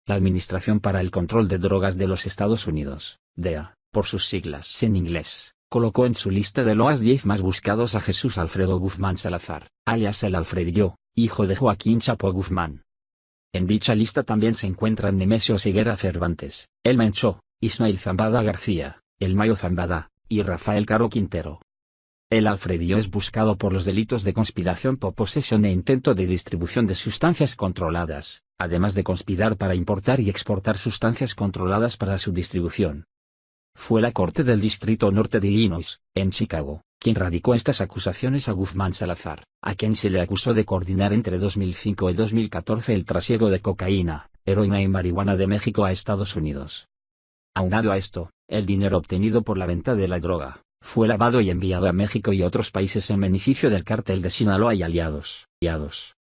la Administración para el Control de Drogas de los Estados Unidos, DEA, por sus siglas en inglés, colocó en su lista de los 10 más buscados a Jesús Alfredo Guzmán Salazar, alias el Alfredillo, hijo de Joaquín Chapo Guzmán. En dicha lista también se encuentran Nemesio Ceguera Cervantes, El Mencho, Ismael Zambada García, El Mayo Zambada, y Rafael Caro Quintero. El Alfredillo es buscado por los delitos de conspiración por posesión e intento de distribución de sustancias controladas, además de conspirar para importar y exportar sustancias controladas para su distribución. Fue la Corte del Distrito Norte de Illinois, en Chicago, quien radicó estas acusaciones a Guzmán Salazar, a quien se le acusó de coordinar entre 2005 y 2014 el trasiego de cocaína, heroína y marihuana de México a Estados Unidos. Aunado a esto, el dinero obtenido por la venta de la droga fue lavado y enviado a México y otros países en beneficio del cártel de Sinaloa y aliados.